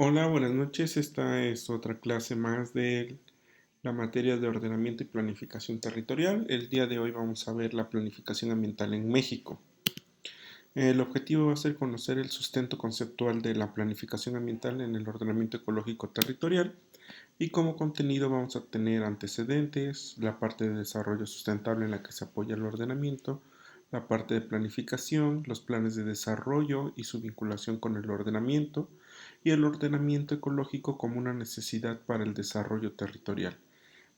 Hola, buenas noches. Esta es otra clase más de la materia de ordenamiento y planificación territorial. El día de hoy vamos a ver la planificación ambiental en México. El objetivo va a ser conocer el sustento conceptual de la planificación ambiental en el ordenamiento ecológico territorial y como contenido vamos a tener antecedentes, la parte de desarrollo sustentable en la que se apoya el ordenamiento, la parte de planificación, los planes de desarrollo y su vinculación con el ordenamiento, y el ordenamiento ecológico como una necesidad para el desarrollo territorial,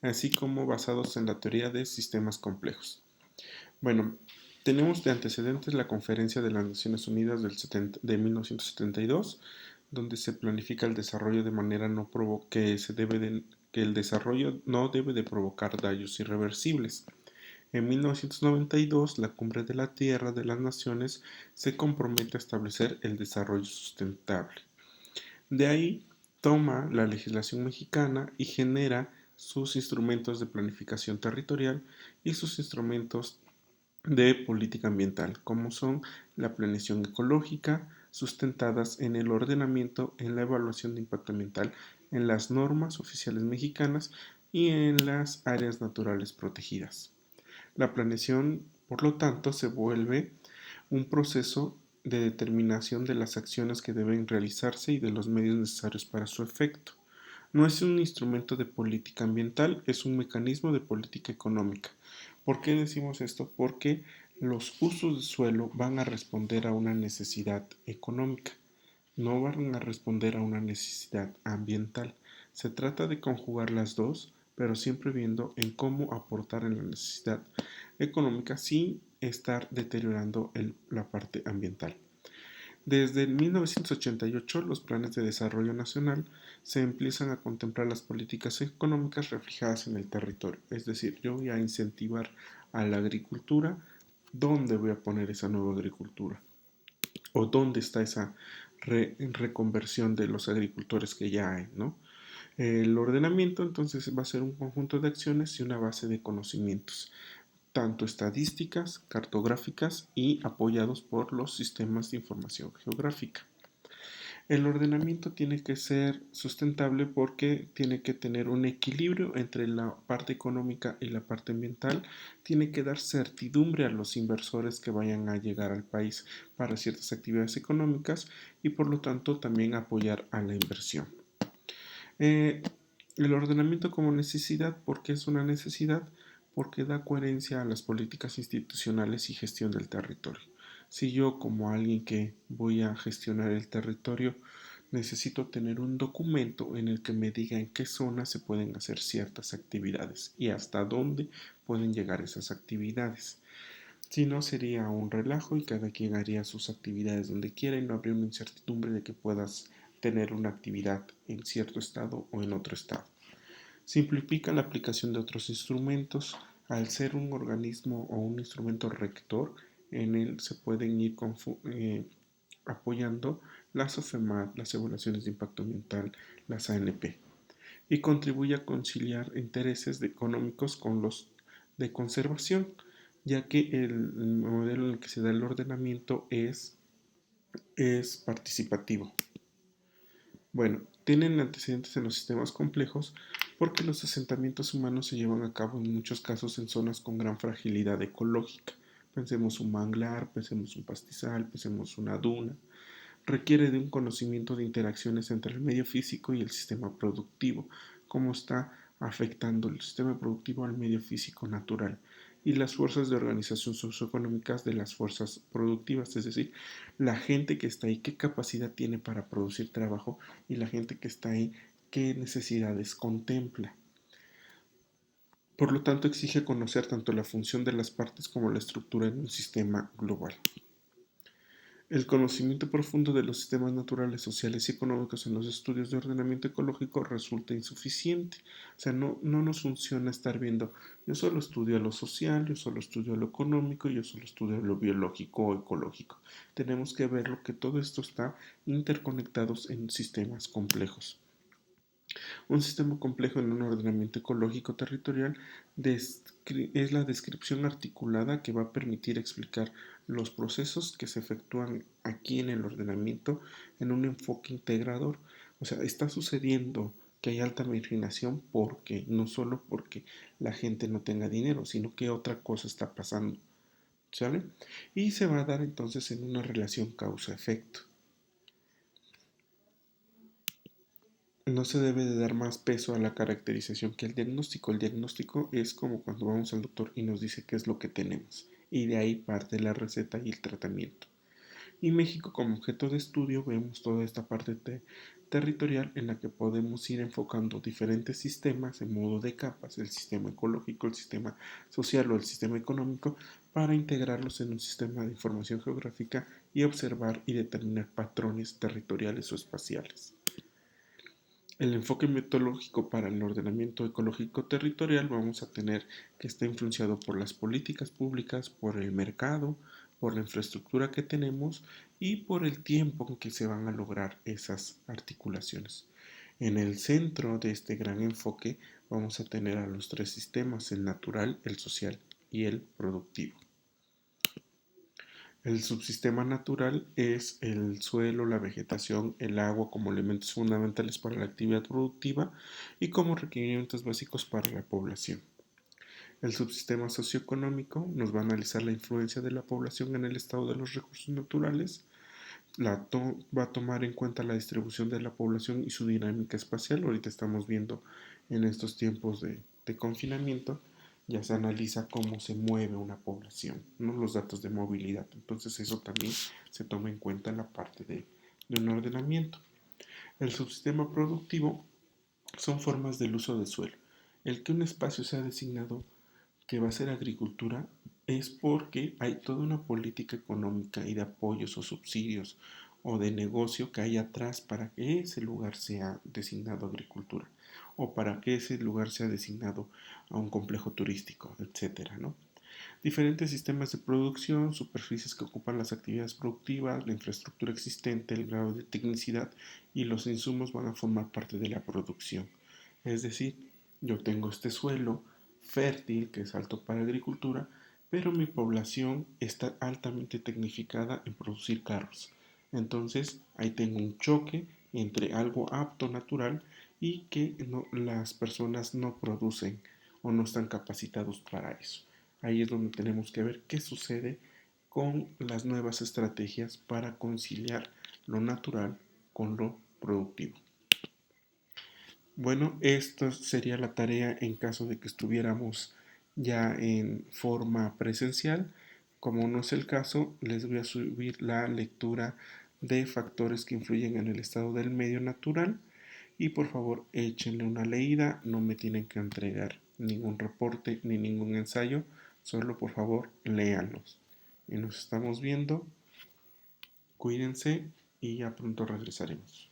así como basados en la teoría de sistemas complejos. Bueno, tenemos de antecedentes la Conferencia de las Naciones Unidas de 1972, donde se planifica el desarrollo de manera no que el desarrollo no debe de provocar daños irreversibles. En 1992, la Cumbre de la Tierra de las Naciones se compromete a establecer el desarrollo sustentable. De ahí toma la legislación mexicana y genera sus instrumentos de planificación territorial y sus instrumentos de política ambiental, como son la planeación ecológica, sustentadas en el ordenamiento, en la evaluación de impacto ambiental, en las normas oficiales mexicanas y en las áreas naturales protegidas. La planeación, por lo tanto, se vuelve un proceso de determinación de las acciones que deben realizarse y de los medios necesarios para su efecto. No es un instrumento de política ambiental, es un mecanismo de política económica. ¿Por qué decimos esto? Porque los usos de suelo van a responder a una necesidad económica, no van a responder a una necesidad ambiental. Se trata de conjugar las dos, pero siempre viendo en cómo aportar en la necesidad económica sin estar deteriorando la parte ambiental. Desde 1988, los planes de desarrollo nacional se empiezan a contemplar las políticas económicas reflejadas en el territorio. Es decir, yo voy a incentivar a la agricultura. ¿Dónde voy a poner esa nueva agricultura? ¿O dónde está esa reconversión de los agricultores que ya hay, ¿no? El ordenamiento entonces va a ser un conjunto de acciones y una base de conocimientos, tanto estadísticas, cartográficas y apoyados por los sistemas de información geográfica. El ordenamiento tiene que ser sustentable porque tiene que tener un equilibrio entre la parte económica y la parte ambiental, tiene que dar certidumbre a los inversores que vayan a llegar al país para ciertas actividades económicas y por lo tanto también apoyar a la inversión. Eh, el ordenamiento como necesidad, ¿por qué es una necesidad? Porque da coherencia a las políticas institucionales y gestión del territorio. Si yo como alguien que voy a gestionar el territorio necesito tener un documento en el que me diga en qué zonas se pueden hacer ciertas actividades y hasta dónde pueden llegar esas actividades. Si no, sería un relajo y cada quien haría sus actividades donde quiera y no habría una incertidumbre de que puedas tener una actividad en cierto estado o en otro estado. Simplifica la aplicación de otros instrumentos. Al ser un organismo o un instrumento rector, en él se pueden ir apoyando las OFEMAT, las evaluaciones de impacto ambiental, las ANP, y contribuye a conciliar intereses económicos con los de conservación, ya que el modelo en el que se da el ordenamiento es participativo. Bueno, tienen antecedentes en los sistemas complejos porque los asentamientos humanos se llevan a cabo en muchos casos en zonas con gran fragilidad ecológica. Pensemos un manglar, pensemos un pastizal, pensemos una duna. Requiere de un conocimiento de interacciones entre el medio físico y el sistema productivo, cómo está afectando el sistema productivo al medio físico natural y las fuerzas de organización socioeconómicas de las fuerzas productivas, es decir, la gente que está ahí, qué capacidad tiene para producir trabajo y la gente que está ahí, qué necesidades contempla. Por lo tanto, exige conocer tanto la función de las partes como la estructura en un sistema global. El conocimiento profundo de los sistemas naturales, sociales y económicos en los estudios de ordenamiento ecológico resulta insuficiente. O sea, no nos funciona estar viendo, yo solo estudio lo social, yo solo estudio lo económico, yo solo estudio lo biológico o ecológico. Tenemos que ver que todo esto está interconectados en sistemas complejos. Un sistema complejo en un ordenamiento ecológico territorial es la descripción articulada que va a permitir explicar los procesos que se efectúan aquí en el ordenamiento en un enfoque integrador. O sea, está sucediendo que hay alta marginación porque no solo porque la gente no tenga dinero, sino que otra cosa está pasando, ¿sale? Y se va a dar entonces en una relación causa-efecto. No se debe de dar más peso a la caracterización que al diagnóstico. El diagnóstico es como cuando vamos al doctor y nos dice qué es lo que tenemos. Y de ahí parte la receta y el tratamiento. Y México como objeto de estudio vemos toda esta parte territorial en la que podemos ir enfocando diferentes sistemas en modo de capas, el sistema ecológico, el sistema social o el sistema económico, para integrarlos en un sistema de información geográfica y observar y determinar patrones territoriales o espaciales. El enfoque metodológico para el ordenamiento ecológico territorial vamos a tener que está influenciado por las políticas públicas, por el mercado, por la infraestructura que tenemos y por el tiempo en que se van a lograr esas articulaciones. En el centro de este gran enfoque vamos a tener a los tres sistemas, el natural, el social y el productivo. El subsistema natural es el suelo, la vegetación, el agua como elementos fundamentales para la actividad productiva y como requerimientos básicos para la población. El subsistema socioeconómico nos va a analizar la influencia de la población en el estado de los recursos naturales, va a tomar en cuenta la distribución de la población y su dinámica espacial. Ahorita estamos viendo en estos tiempos de confinamiento, ya se analiza cómo se mueve una población, ¿no? Los datos de movilidad. Entonces eso también se toma en cuenta en la parte de un ordenamiento. El subsistema productivo son formas del uso del suelo. El que un espacio sea designado que va a ser agricultura es porque hay toda una política económica y de apoyos o subsidios o de negocio que hay atrás para que ese lugar sea designado agricultura o para que ese lugar sea designado a un complejo turístico, etcétera, ¿no? Diferentes sistemas de producción, superficies que ocupan las actividades productivas, la infraestructura existente, el grado de tecnicidad y los insumos van a formar parte de la producción. Es decir, yo tengo este suelo fértil que es alto para agricultura, pero mi población está altamente tecnificada en producir carros. Entonces ahí tengo un choque entre algo apto natural y que las personas no producen o no están capacitados para eso. Ahí es donde tenemos que ver qué sucede con las nuevas estrategias para conciliar lo natural con lo productivo. Bueno, esto sería la tarea en caso de que estuviéramos ya en forma presencial. Como no es el caso, les voy a subir la lectura de factores que influyen en el estado del medio natural y por favor échenle una leída, no me tienen que entregar ningún reporte ni ningún ensayo, solo por favor léanlos. Y nos estamos viendo, cuídense y ya pronto regresaremos.